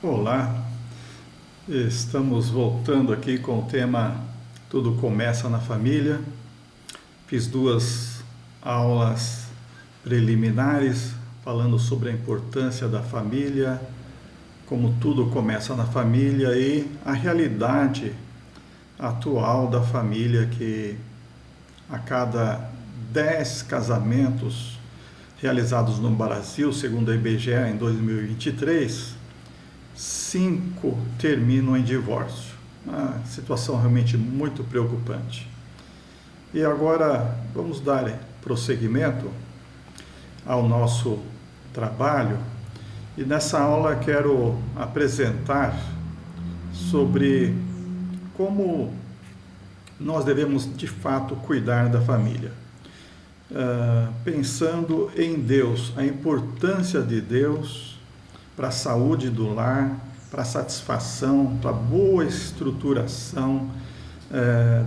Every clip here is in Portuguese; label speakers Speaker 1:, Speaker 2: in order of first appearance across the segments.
Speaker 1: Olá, estamos voltando aqui com o tema Tudo Começa na Família. Fiz duas aulas preliminares falando sobre a importância da família, como tudo começa na família e a realidade atual da família, que a cada 10 casamentos realizados no Brasil, segundo a IBGE em 2023, 5 terminam em divórcio. Uma situação realmente muito preocupante. E agora vamos dar prosseguimento ao nosso trabalho. E nessa aula quero apresentar sobre como nós devemos de fato cuidar da família. Pensando em Deus, a importância de Deus para a saúde do lar, para a satisfação, para a boa estruturação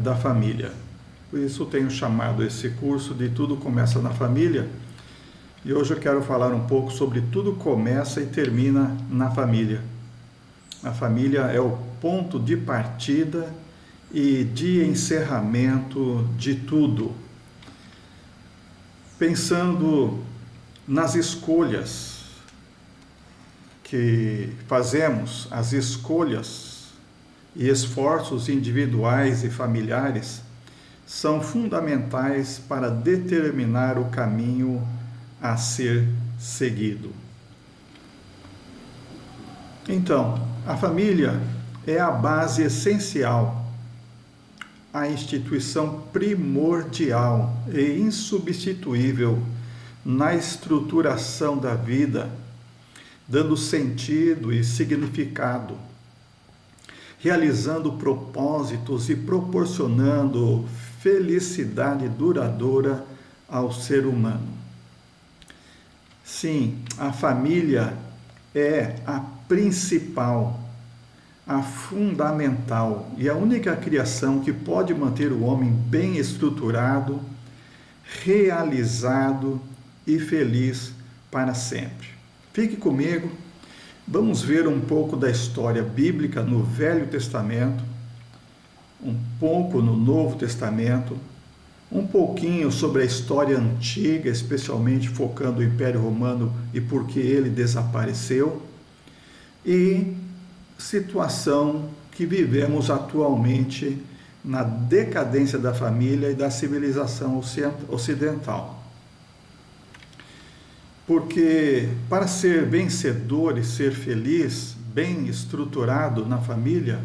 Speaker 1: da família. Por isso tenho chamado esse curso de Tudo Começa na Família. E hoje eu quero falar um pouco sobre tudo começa e termina na família. A família é o ponto de partida e de encerramento de tudo. Pensando nas escolhas que fazemos, as escolhas e esforços individuais e familiares são fundamentais para determinar o caminho a ser seguido. Então, a família é a base essencial, a instituição primordial e insubstituível na estruturação da vida, dando sentido e significado, realizando propósitos e proporcionando felicidade duradoura ao ser humano. Sim, a família é a principal, a fundamental e a única criação que pode manter o homem bem estruturado, realizado e feliz para sempre. Fique comigo, vamos ver um pouco da história bíblica no Velho Testamento, um pouco no Novo Testamento, um pouquinho sobre a história antiga, especialmente focando o Império Romano e por que ele desapareceu, e situação que vivemos atualmente na decadência da família e da civilização ocidental. Porque para ser vencedor e ser feliz, bem estruturado na família,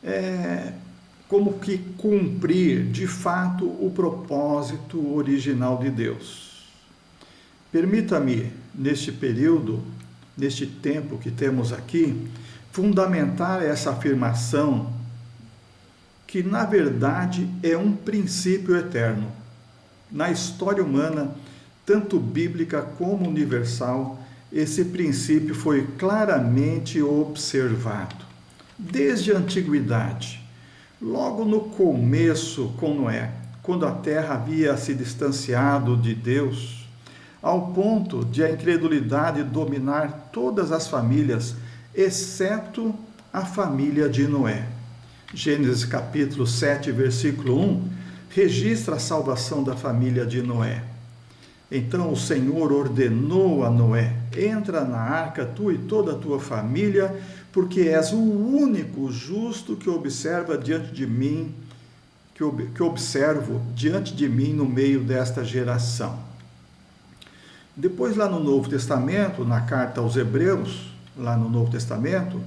Speaker 1: é como que cumprir de fato o propósito original de Deus. Permita-me, neste período, neste tempo que temos aqui, fundamentar essa afirmação que, na verdade, é um princípio eterno. Na história humana, tanto bíblica como universal, esse princípio foi claramente observado. Desde a antiguidade, logo no começo com Noé, quando a terra havia se distanciado de Deus, ao ponto de a incredulidade dominar todas as famílias, exceto a família de Noé. Gênesis capítulo 7, versículo 1, registra a salvação da família de Noé. Então o Senhor ordenou a Noé: entra na arca, tu e toda a tua família, porque és o único justo que observa diante de mim, que observo diante de mim no meio desta geração. Depois, lá no Novo Testamento, na carta aos Hebreus, lá no Novo Testamento,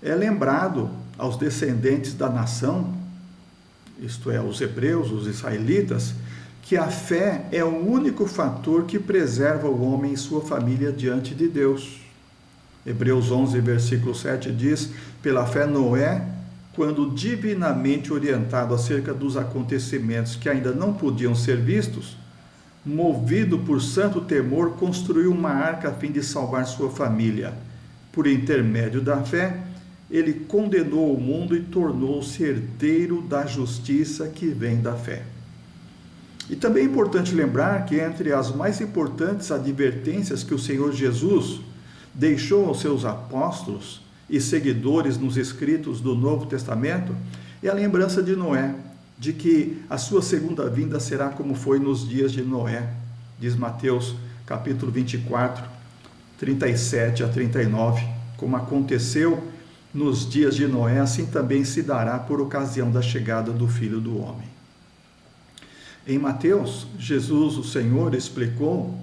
Speaker 1: é lembrado aos descendentes da nação, isto é, os hebreus, os israelitas, que a fé é o único fator que preserva o homem e sua família diante de Deus. Hebreus 11, versículo 7 diz: pela fé Noé, quando divinamente orientado acerca dos acontecimentos que ainda não podiam ser vistos, movido por santo temor, construiu uma arca a fim de salvar sua família. Por intermédio da fé, ele condenou o mundo e tornou-se herdeiro da justiça que vem da fé. E também é importante lembrar que entre as mais importantes advertências que o Senhor Jesus deixou aos seus apóstolos e seguidores nos escritos do Novo Testamento é a lembrança de Noé, de que a sua segunda vinda será como foi nos dias de Noé, diz Mateus capítulo 24, 37 a 39, como aconteceu nos dias de Noé, assim também se dará por ocasião da chegada do Filho do Homem. Em Mateus, Jesus, o Senhor, explicou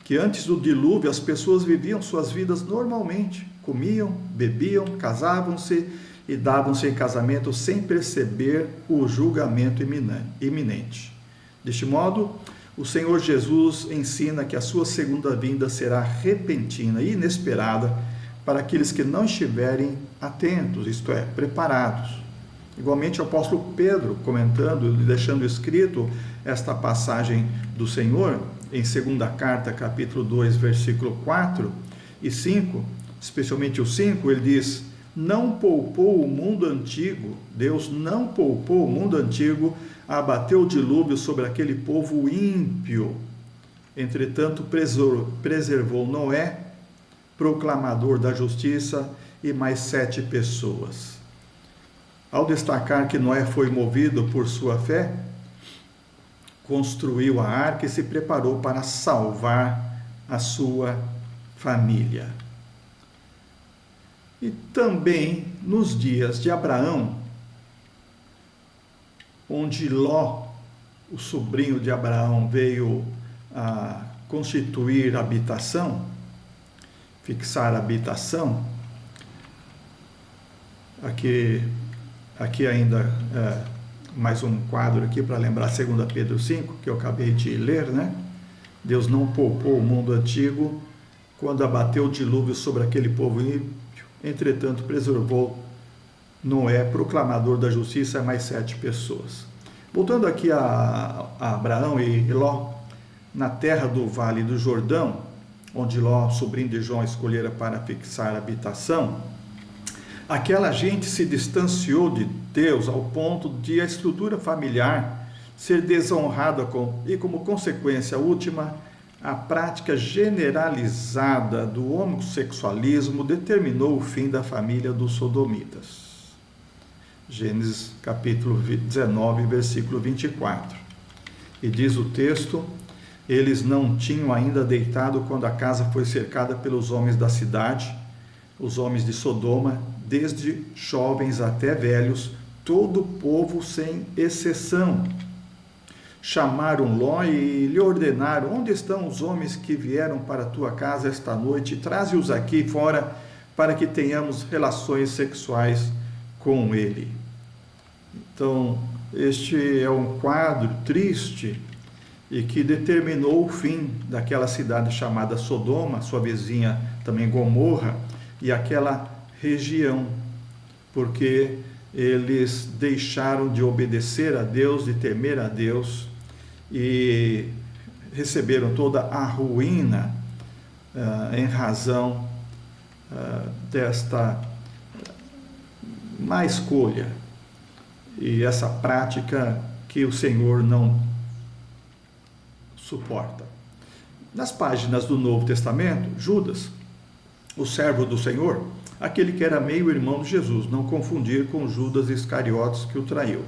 Speaker 1: que antes do dilúvio as pessoas viviam suas vidas normalmente, comiam, bebiam, casavam-se e davam-se em casamento sem perceber o julgamento iminente. Deste modo, o Senhor Jesus ensina que a sua segunda vinda será repentina e inesperada para aqueles que não estiverem atentos, isto é, preparados. Igualmente, o apóstolo Pedro, comentando e deixando escrito esta passagem do Senhor, em 2ª carta, capítulo 2, versículo 4 e 5, especialmente o 5, ele diz: não poupou o mundo antigo, Deus não poupou o mundo antigo, abateu o dilúvio sobre aquele povo ímpio. Entretanto, preservou Noé, proclamador da justiça, e mais 7 pessoas. Ao destacar que Noé foi movido por sua fé, construiu a arca e se preparou para salvar a sua família. E também nos dias de Abraão, onde Ló, o sobrinho de Abraão, veio a constituir habitação, fixar habitação, aqui ainda mais um quadro aqui para lembrar 2 Pedro 5, que eu acabei de ler, né? Deus não poupou o mundo antigo quando abateu o dilúvio sobre aquele povo ímpio, entretanto preservou Noé, proclamador da justiça, mais 7 pessoas. Voltando aqui a Abraão e Ló, na terra do Vale do Jordão, onde Ló, sobrinho de Jó, escolhera para fixar habitação, aquela gente se distanciou de Deus ao ponto de a estrutura familiar ser desonrada e, como consequência última, a prática generalizada do homossexualismo determinou o fim da família dos sodomitas. Gênesis capítulo 19, versículo 24. E diz o texto: eles não tinham ainda deitado quando a casa foi cercada pelos homens da cidade, os homens de Sodoma, desde jovens até velhos, todo o povo sem exceção. Chamaram Ló e lhe ordenaram: onde estão os homens que vieram para a tua casa esta noite? Traze-os aqui fora para que tenhamos relações sexuais com ele. Então, este é um quadro triste e que determinou o fim daquela cidade chamada Sodoma, sua vizinha também Gomorra, e aquela região, porque eles deixaram de obedecer a Deus, de temer a Deus, e receberam toda a ruína em razão desta má escolha e essa prática que o Senhor não suporta. Nas páginas do Novo Testamento, Judas, o servo do Senhor, aquele que era meio-irmão de Jesus, não confundir com Judas Iscariotes, que o traiu,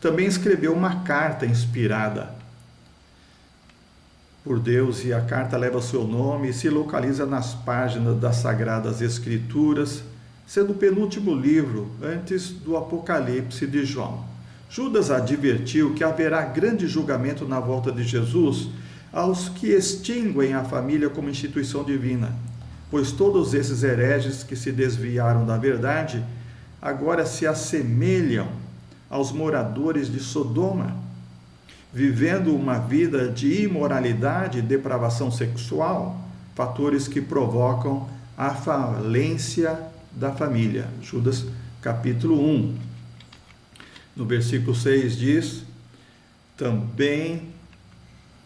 Speaker 1: também escreveu uma carta inspirada por Deus, e a carta leva seu nome e se localiza nas páginas das Sagradas Escrituras, sendo o penúltimo livro antes do Apocalipse de João. Judas advertiu que haverá grande julgamento na volta de Jesus aos que extinguem a família como instituição divina, pois todos esses hereges que se desviaram da verdade agora se assemelham aos moradores de Sodoma, vivendo uma vida de imoralidade e depravação sexual, fatores que provocam a falência da família. Judas capítulo 1. No versículo 6 diz: também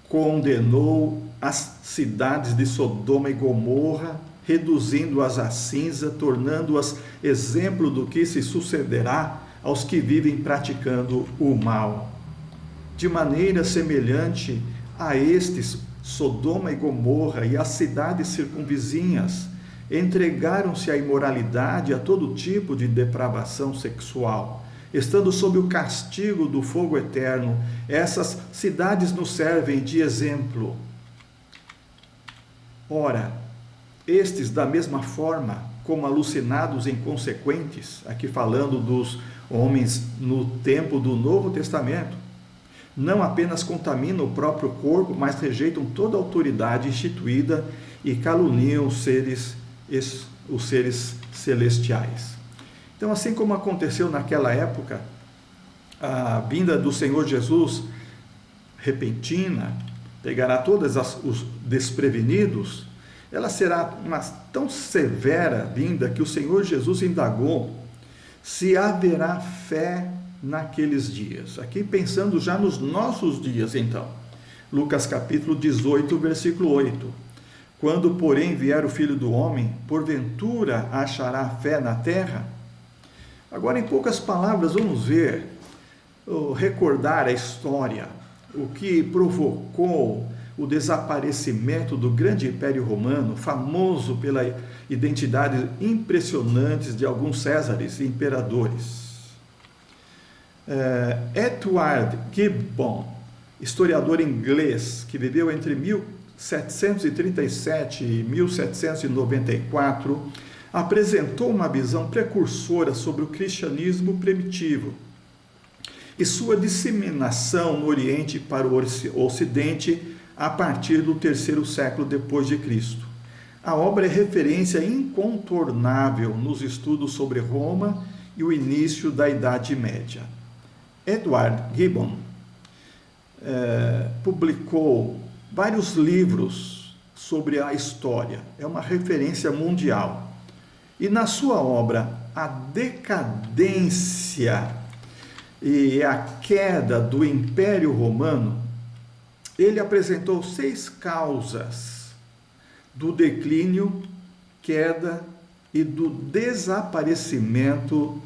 Speaker 1: condenou as cidades de Sodoma e Gomorra, reduzindo-as a cinza, tornando-as exemplo do que se sucederá aos que vivem praticando o mal. De maneira semelhante a estes, Sodoma e Gomorra e as cidades circunvizinhas entregaram-se à imoralidade e a todo tipo de depravação sexual, estando sob o castigo do fogo eterno. Essas cidades nos servem de exemplo. Ora, estes, da mesma forma, como alucinados e inconsequentes, aqui falando dos homens no tempo do Novo Testamento, não apenas contaminam o próprio corpo, mas rejeitam toda a autoridade instituída e caluniam os seres celestiais. Então, assim como aconteceu naquela época, a vinda do Senhor Jesus repentina, pegará todos os desprevenidos, ela será uma tão severa vinda que o Senhor Jesus indagou se haverá fé naqueles dias. Aqui pensando já nos nossos dias, então. Lucas capítulo 18, versículo 8. Quando, porém, vier o Filho do Homem, porventura achará fé na terra? Agora, em poucas palavras, vamos ver, recordar a história, o que provocou o desaparecimento do grande Império Romano, famoso pela identidade impressionantes de alguns césares e imperadores. Edward Gibbon, historiador inglês que viveu entre 1737 e 1794, apresentou uma visão precursora sobre o cristianismo primitivo e sua disseminação no Oriente para o Ocidente a partir do terceiro século depois de Cristo. A obra é referência incontornável nos estudos sobre Roma e o início da Idade Média. Edward Gibbon publicou vários livros sobre a história, é uma referência mundial. E na sua obra, A Decadência e a Queda do Império Romano, ele apresentou 6 causas do declínio, queda e do desaparecimento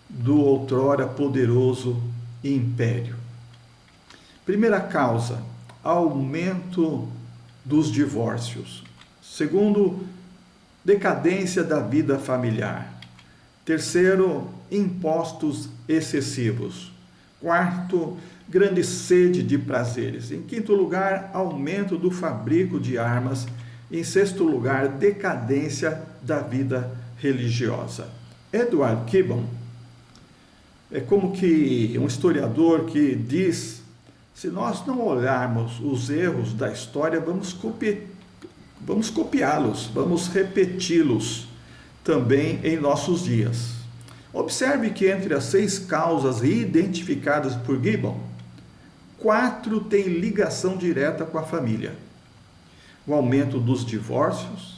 Speaker 1: do outrora poderoso império. Primeira causa, aumento dos divórcios. Segundo, decadência da vida familiar. Terceiro, impostos excessivos. Quarto, grande sede de prazeres. Em quinto lugar, aumento do fabrico de armas. Em sexto lugar, decadência da vida religiosa. Edward Gibbon é como que um historiador que diz: se nós não olharmos os erros da história, vamos copiá-los, vamos repeti-los também em nossos dias. Observe que entre as 6 causas identificadas por Gibbon, 4 têm ligação direta com a família: o aumento dos divórcios,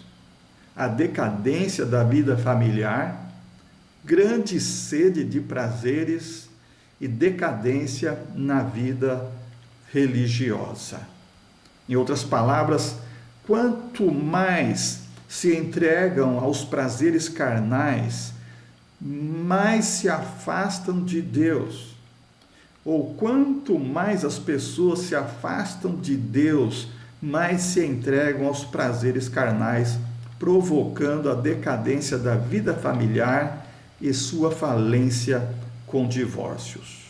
Speaker 1: a decadência da vida familiar, grande sede de prazeres e decadência na vida religiosa. Em outras palavras, quanto mais se entregam aos prazeres carnais, mais se afastam de Deus. Ou quanto mais as pessoas se afastam de Deus, mais se entregam aos prazeres carnais, provocando a decadência da vida familiar e sua falência com divórcios.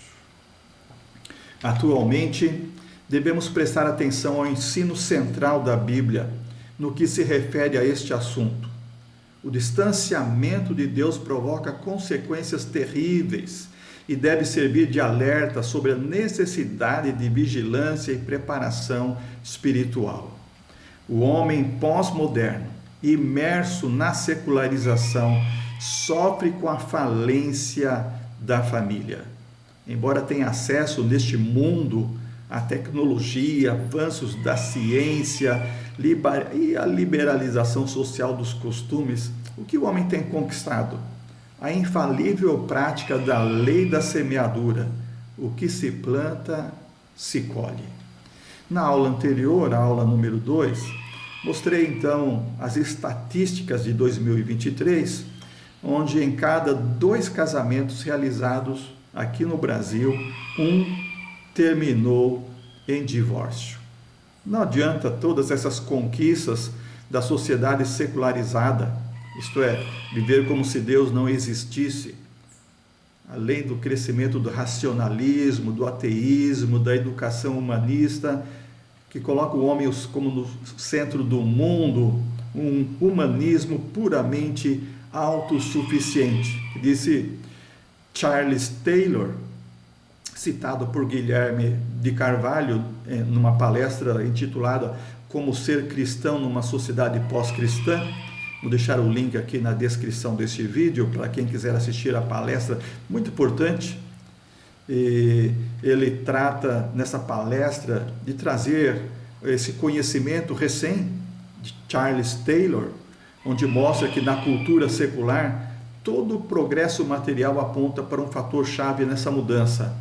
Speaker 1: Atualmente, devemos prestar atenção ao ensino central da Bíblia no que se refere a este assunto. O distanciamento de Deus provoca consequências terríveis e deve servir de alerta sobre a necessidade de vigilância e preparação espiritual. O homem pós-moderno, imerso na secularização, sofre com a falência da família. Embora tenha acesso neste mundo à tecnologia, avanços da ciência e a liberalização social dos costumes, o que o homem tem conquistado? A infalível prática da lei da semeadura: o que se planta, se colhe. Na aula anterior, a aula número 2, mostrei então as estatísticas de 2023, onde em cada 2 casamentos realizados aqui no Brasil, 1 terminou em divórcio. Não adianta todas essas conquistas da sociedade secularizada, isto é, viver como se Deus não existisse, além do crescimento do racionalismo, do ateísmo, da educação humanista, que coloca o homem como no centro do mundo, um humanismo puramente autossuficiente. Disse Charles Taylor, citado por Guilherme de Carvalho, numa palestra intitulada Como Ser Cristão numa Sociedade Pós-Cristã. Vou deixar o link aqui na descrição deste vídeo para quem quiser assistir a palestra, muito importante. E ele trata nessa palestra de trazer esse conhecimento recém de Charles Taylor, onde mostra que na cultura secular todo o progresso material aponta para um fator-chave nessa mudança.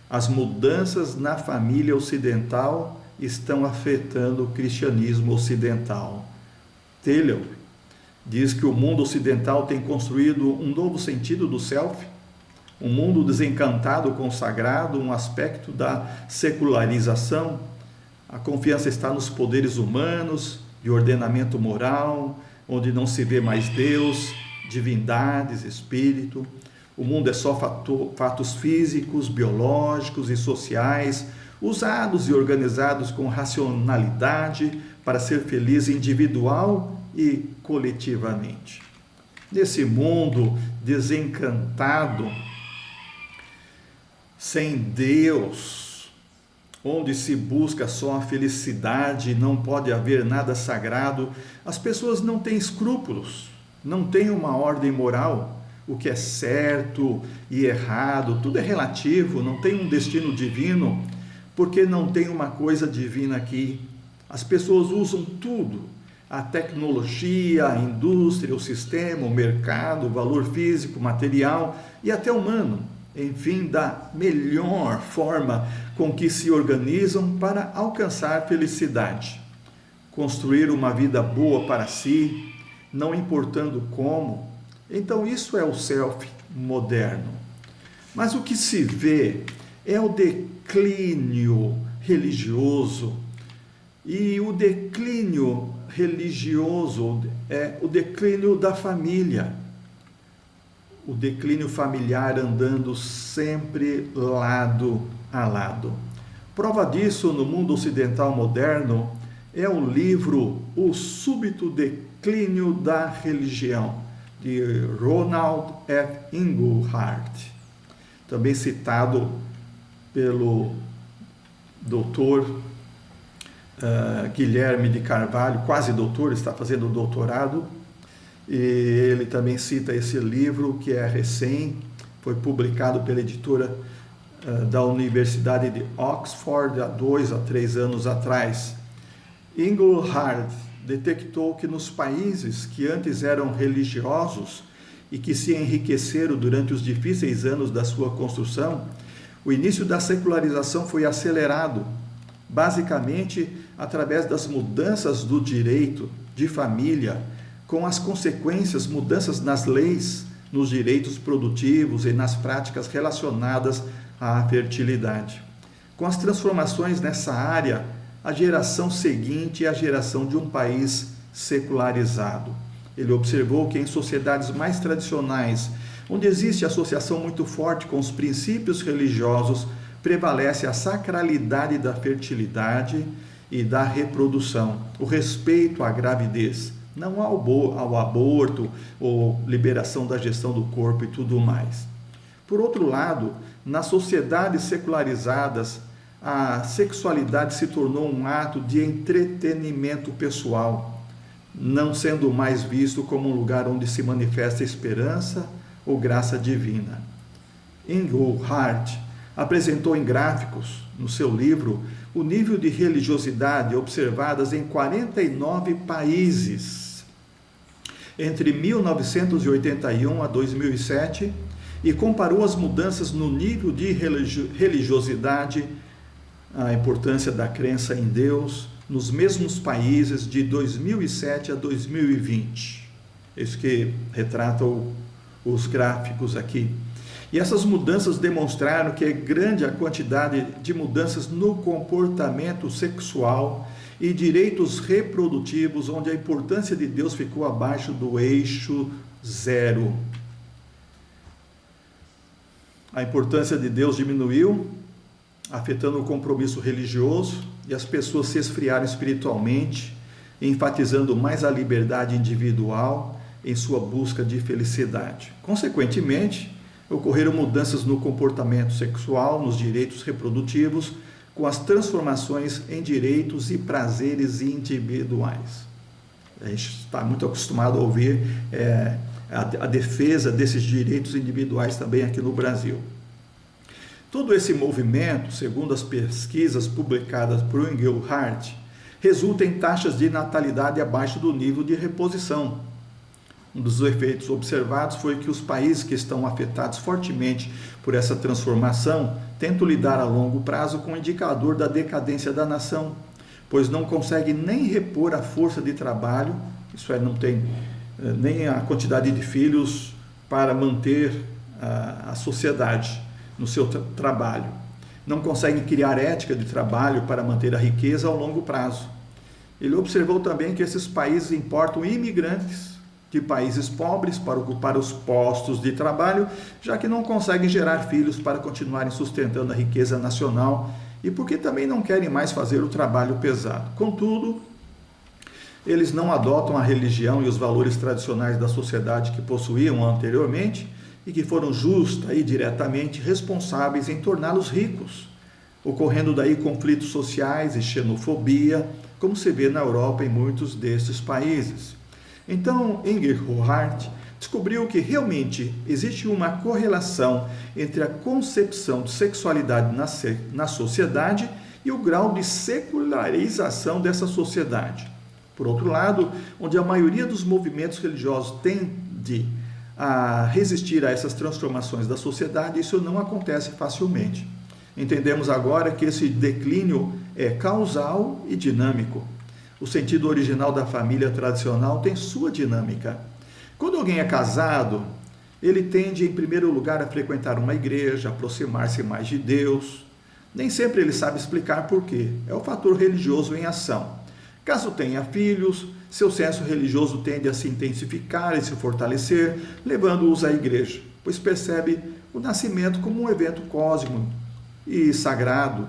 Speaker 1: As mudanças na família ocidental estão afetando o cristianismo ocidental. Taylor diz que o mundo ocidental tem construído um novo sentido do self, um mundo desencantado com o sagrado, um aspecto da secularização. A confiança está nos poderes humanos, de ordenamento moral, onde não se vê mais Deus, divindades, espírito. O mundo é só fatos físicos, biológicos e sociais, usados e organizados com racionalidade para ser feliz individual e coletivamente. Nesse mundo desencantado, sem Deus, onde se busca só a felicidade e não pode haver nada sagrado, as pessoas não têm escrúpulos, não têm uma ordem moral. O que é certo e errado, tudo é relativo, não tem um destino divino, porque não tem uma coisa divina aqui. As pessoas usam tudo, a tecnologia, a indústria, o sistema, o mercado, o valor físico, material e até humano, enfim, da melhor forma com que se organizam para alcançar felicidade. Construir uma vida boa para si, não importando como. Então isso é o self moderno. Mas o que se vê é o declínio religioso, e o declínio religioso é o declínio da família, o declínio familiar andando sempre lado a lado. Prova disso no mundo ocidental moderno é o livro O Súbito Declínio da Religião, de Ronald F. Englehart, também citado pelo doutor Guilherme de Carvalho, quase doutor, está fazendo doutorado, e ele também cita esse livro que é recém, foi publicado pela editora da Universidade de Oxford há 2 a 3 anos atrás. Englehart detectou que nos países que antes eram religiosos e que se enriqueceram durante os difíceis anos da sua construção, o início da secularização foi acelerado, basicamente através das mudanças do direito de família, com as consequências, mudanças nas leis, nos direitos produtivos e nas práticas relacionadas à fertilidade. Com as transformações nessa área, a geração seguinte é a geração de um país secularizado. Ele observou que em sociedades mais tradicionais, onde existe associação muito forte com os princípios religiosos, prevalece a sacralidade da fertilidade e da reprodução, o respeito à gravidez, não ao aborto ou liberação da gestão do corpo e tudo mais. Por outro lado, nas sociedades secularizadas, a sexualidade se tornou um ato de entretenimento pessoal, não sendo mais visto como um lugar onde se manifesta esperança ou graça divina. Englehart apresentou em gráficos, no seu livro, o nível de religiosidade observadas em 49 países entre 1981 a 2007 e comparou as mudanças no nível de religiosidade, a importância da crença em Deus, nos mesmos países de 2007 a 2020. Isso que retratam os gráficos aqui. E essas mudanças demonstraram que é grande a quantidade de mudanças no comportamento sexual e direitos reprodutivos, onde a importância de Deus ficou abaixo do eixo zero. A importância de Deus diminuiu, afetando o compromisso religioso, e as pessoas se esfriaram espiritualmente, enfatizando mais a liberdade individual em sua busca de felicidade. Consequentemente, ocorreram mudanças no comportamento sexual, nos direitos reprodutivos, com as transformações em direitos e prazeres individuais. A gente está muito acostumado a ouvir a defesa desses direitos individuais também aqui no Brasil. Todo esse movimento, segundo as pesquisas publicadas por Engelhardt, resulta em taxas de natalidade abaixo do nível de reposição. Um dos efeitos observados foi que os países que estão afetados fortemente por essa transformação tentam lidar a longo prazo com o indicador da decadência da nação, pois não conseguem nem repor a força de trabalho, isso é, não tem nem a quantidade de filhos para manter a sociedade no seu trabalho. Não conseguem criar ética de trabalho para manter a riqueza ao longo prazo. Ele observou também que esses países importam imigrantes de países pobres para ocupar os postos de trabalho, já que não conseguem gerar filhos para continuarem sustentando a riqueza nacional e porque também não querem mais fazer o trabalho pesado. Contudo, eles não adotam a religião e os valores tradicionais da sociedade que possuíam anteriormente e que foram justa e diretamente responsáveis em torná-los ricos, ocorrendo daí conflitos sociais e xenofobia, como se vê na Europa em muitos desses países. Então, Engelhardt descobriu que realmente existe uma correlação entre a concepção de sexualidade na sociedade e o grau de secularização dessa sociedade. Por outro lado, onde a maioria dos movimentos religiosos tende a resistir a essas transformações da sociedade, isso não acontece facilmente. Entendemos agora que esse declínio é causal e dinâmico. O sentido original da família tradicional tem sua dinâmica. Quando alguém é casado, ele tende, em primeiro lugar, a frequentar uma igreja, aproximar-se mais de Deus. Nem sempre ele sabe explicar por quê. É o fator religioso em ação. Caso tenha filhos, seu senso religioso tende a se intensificar e se fortalecer, levando-os à igreja, pois percebe o nascimento como um evento cósmico e sagrado,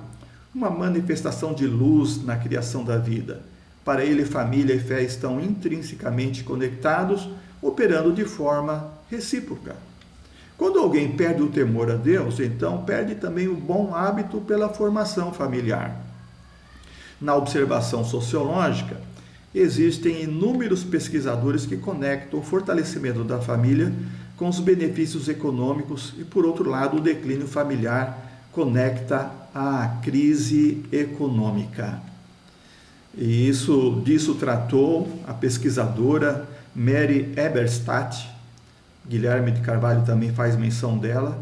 Speaker 1: uma manifestação de luz na criação da vida. Para ele, família e fé estão intrinsecamente conectados, operando de forma recíproca. Quando alguém perde o temor a Deus, então perde também o bom hábito pela formação familiar. Na observação sociológica, existem inúmeros pesquisadores que conectam o fortalecimento da família com os benefícios econômicos e, por outro lado, o declínio familiar conecta à crise econômica. E disso tratou a pesquisadora Mary Eberstadt. Guilherme de Carvalho também faz menção dela.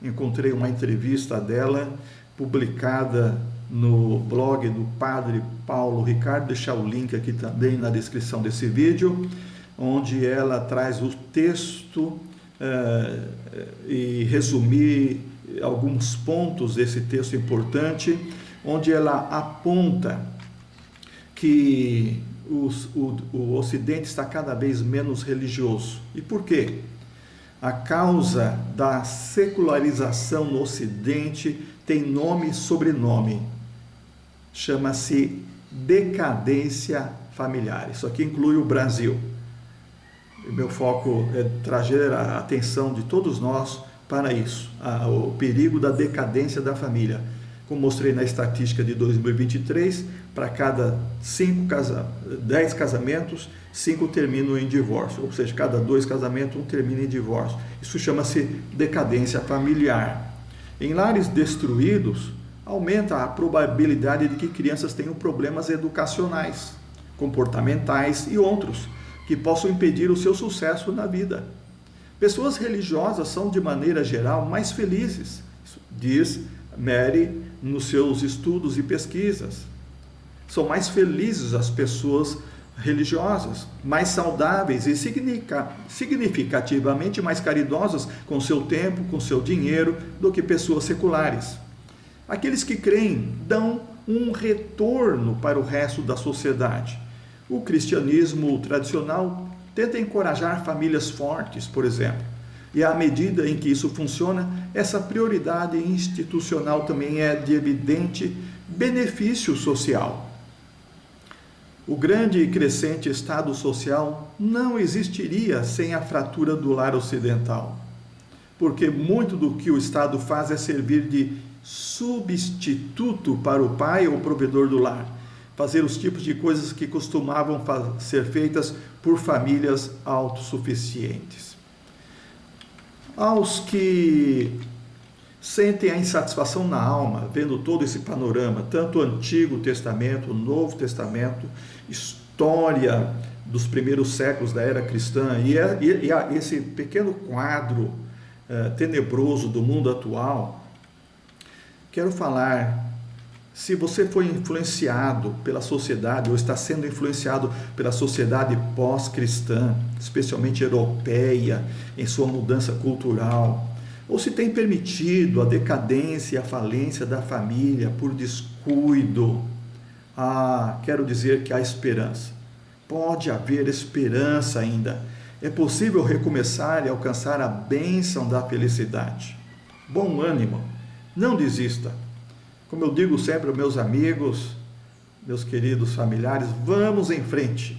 Speaker 1: Encontrei uma entrevista dela publicada no blog do Padre Paulo Ricardo, deixar o link aqui também na descrição desse vídeo, onde ela traz o texto e resumir alguns pontos desse texto importante, onde ela aponta que o Ocidente está cada vez menos religioso. E por quê? A causa da secularização no Ocidente tem nome e sobrenome. Chama-se decadência familiar. Isso aqui inclui o Brasil. O meu foco é trazer a atenção de todos nós para isso, o perigo da decadência da família. Como mostrei na estatística de 2023, para cada 10 casamentos, 5 terminam em divórcio, ou seja, cada 2 casamentos, 1 termina em divórcio. Isso chama-se decadência familiar. Em lares destruídos, aumenta a probabilidade de que crianças tenham problemas educacionais, comportamentais e outros, que possam impedir o seu sucesso na vida. Pessoas religiosas são, de maneira geral, mais felizes, diz Mary nos seus estudos e pesquisas. São mais felizes as pessoas religiosas, mais saudáveis e significativamente mais caridosas com seu tempo, com seu dinheiro, do que pessoas seculares. Aqueles que creem dão um retorno para o resto da sociedade. O cristianismo tradicional tenta encorajar famílias fortes, por exemplo, e à medida em que isso funciona, essa prioridade institucional também é de evidente benefício social. O grande e crescente Estado social não existiria sem a fratura do lar ocidental, porque muito do que o Estado faz é servir de substituto para o pai ou provedor do lar, fazer os tipos de coisas que costumavam ser feitas por famílias autossuficientes. Aos que sentem a insatisfação na alma, vendo todo esse panorama, tanto o Antigo Testamento, o Novo Testamento, história dos primeiros séculos da era cristã e esse pequeno quadro tenebroso do mundo atual, quero falar, se você foi influenciado pela sociedade ou está sendo influenciado pela sociedade pós-cristã, especialmente europeia, em sua mudança cultural, ou se tem permitido a decadência e a falência da família por descuido, quero dizer que há esperança. Pode haver esperança ainda. É possível recomeçar e alcançar a bênção da felicidade. Bom ânimo, não desista. Como eu digo sempre aos meus amigos, meus queridos familiares, vamos em frente.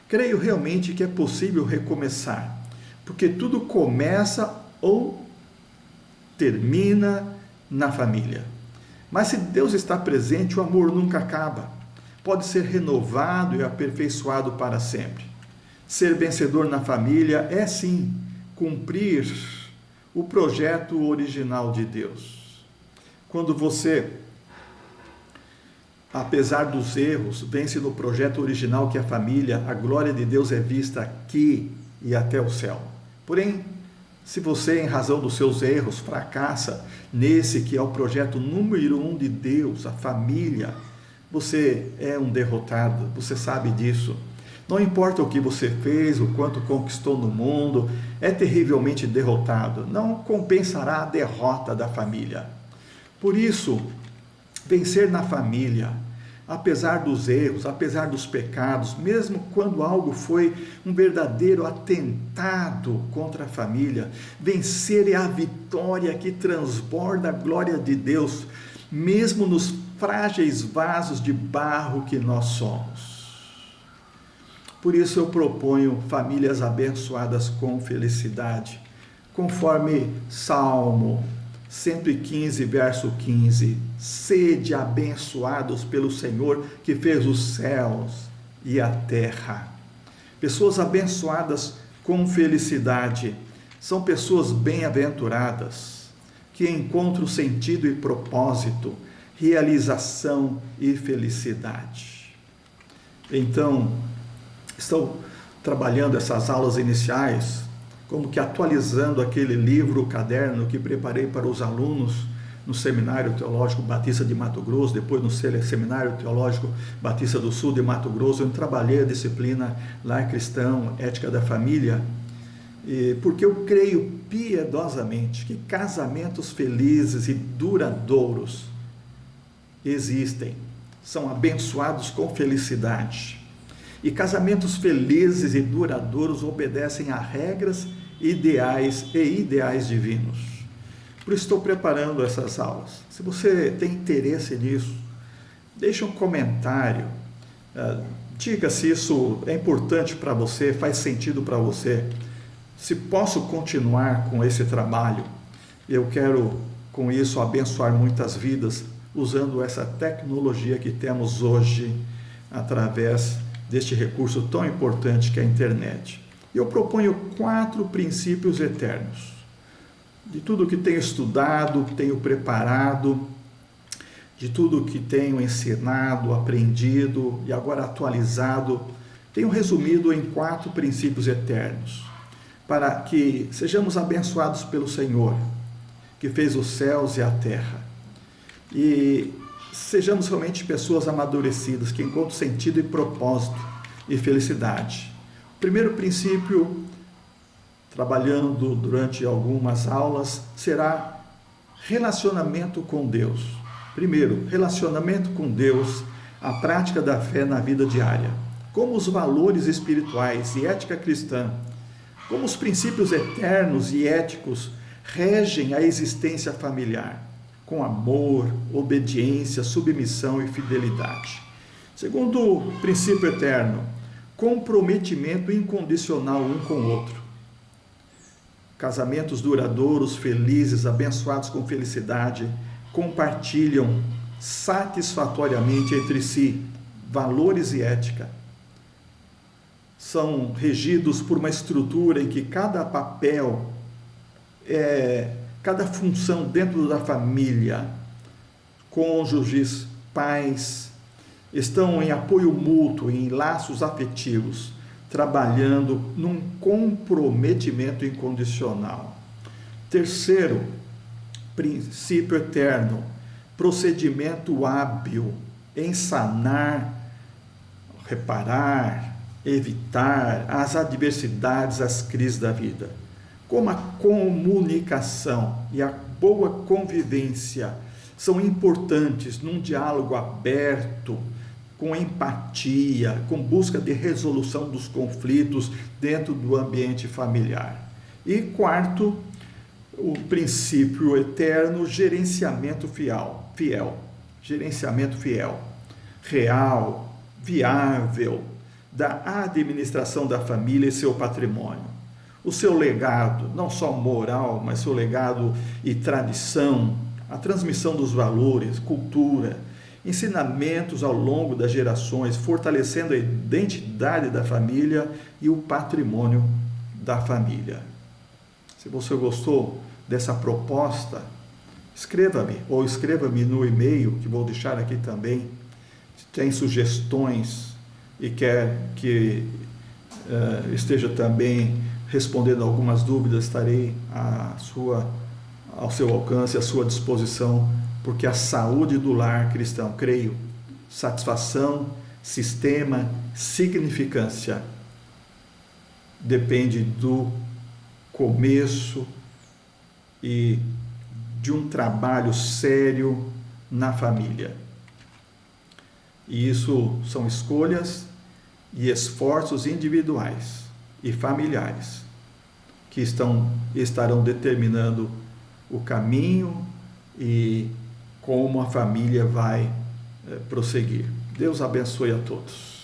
Speaker 1: Creio realmente que é possível recomeçar, porque tudo começa ou termina na família. Mas se Deus está presente, o amor nunca acaba. Pode ser renovado e aperfeiçoado para sempre. Ser vencedor na família é sim cumprir o projeto original de Deus. Quando você, apesar dos erros, vence no projeto original que é a família, a glória de Deus é vista aqui e até o céu. Porém, se você, em razão dos seus erros, fracassa nesse que é o projeto número 1 de Deus, a família, você é um derrotado, você sabe disso. Não importa o que você fez, o quanto conquistou no mundo, é terrivelmente derrotado. Não compensará a derrota da família. Por isso, vencer na família, apesar dos erros, apesar dos pecados, mesmo quando algo foi um verdadeiro atentado contra a família, vencer é a vitória que transborda a glória de Deus, mesmo nos frágeis vasos de barro que nós somos. Por isso eu proponho famílias abençoadas com felicidade, conforme Salmo 115, verso 15, sede abençoados pelo Senhor que fez os céus e a terra. Pessoas abençoadas com felicidade são pessoas bem-aventuradas, que encontram sentido e propósito, realização e felicidade. Então, estou trabalhando essas aulas iniciais, como que atualizando aquele livro, o caderno que preparei para os alunos no Seminário Teológico Batista de Mato Grosso, depois no Seminário Teológico Batista do Sul de Mato Grosso. Eu trabalhei a disciplina Lar Cristão, Ética da Família, porque eu creio piedosamente que casamentos felizes e duradouros existem, são abençoados com felicidade. E casamentos felizes e duradouros obedecem a regras, ideais e ideais divinos. Por isso estou preparando essas aulas. Se você tem interesse nisso, deixe um comentário, diga se isso é importante para você, faz sentido para você, se posso continuar com esse trabalho. Eu quero, com isso, abençoar muitas vidas, usando essa tecnologia que temos hoje, através deste recurso tão importante que é a internet. Eu proponho 4 princípios eternos. De tudo que tenho estudado, tenho preparado, de tudo que tenho ensinado, aprendido e agora atualizado, tenho resumido em 4 princípios eternos, para que sejamos abençoados pelo Senhor, que fez os céus e a terra, e sejamos realmente pessoas amadurecidas, que encontram sentido e propósito e felicidade. O primeiro princípio, trabalhando durante algumas aulas, será relacionamento com Deus. Primeiro, relacionamento com Deus, a prática da fé na vida diária. Como os valores espirituais e ética cristã, como os princípios eternos e éticos regem a existência familiar, com amor, obediência, submissão e fidelidade. Segundo princípio eterno, comprometimento incondicional um com o outro. Casamentos duradouros, felizes, abençoados com felicidade, compartilham satisfatoriamente entre si valores e ética. São regidos por uma estrutura em que cada papel, cada função dentro da família, cônjuges, pais, estão em apoio mútuo, em laços afetivos, trabalhando num comprometimento incondicional. Terceiro, princípio eterno, procedimento hábil em sanar, reparar, evitar as adversidades, as crises da vida. Como a comunicação e a boa convivência são importantes num diálogo aberto, com empatia, com busca de resolução dos conflitos dentro do ambiente familiar. E quarto, o princípio eterno, gerenciamento fiel, gerenciamento fiel, real, viável, da administração da família e seu patrimônio. O seu legado, não só moral, mas seu legado e tradição, a transmissão dos valores, cultura, ensinamentos ao longo das gerações, fortalecendo a identidade da família e o patrimônio da família. Se você gostou dessa proposta, escreva-me ou escreva-me no e-mail, que vou deixar aqui também. Se tem sugestões e quer que esteja também respondendo algumas dúvidas, estarei ao seu alcance, à sua disposição, porque a saúde do lar cristão, creio, satisfação, sistema, significância, depende do começo e de um trabalho sério na família. E isso são escolhas e esforços individuais e familiares que estarão determinando o caminho e como a família vai prosseguir. Deus abençoe a todos.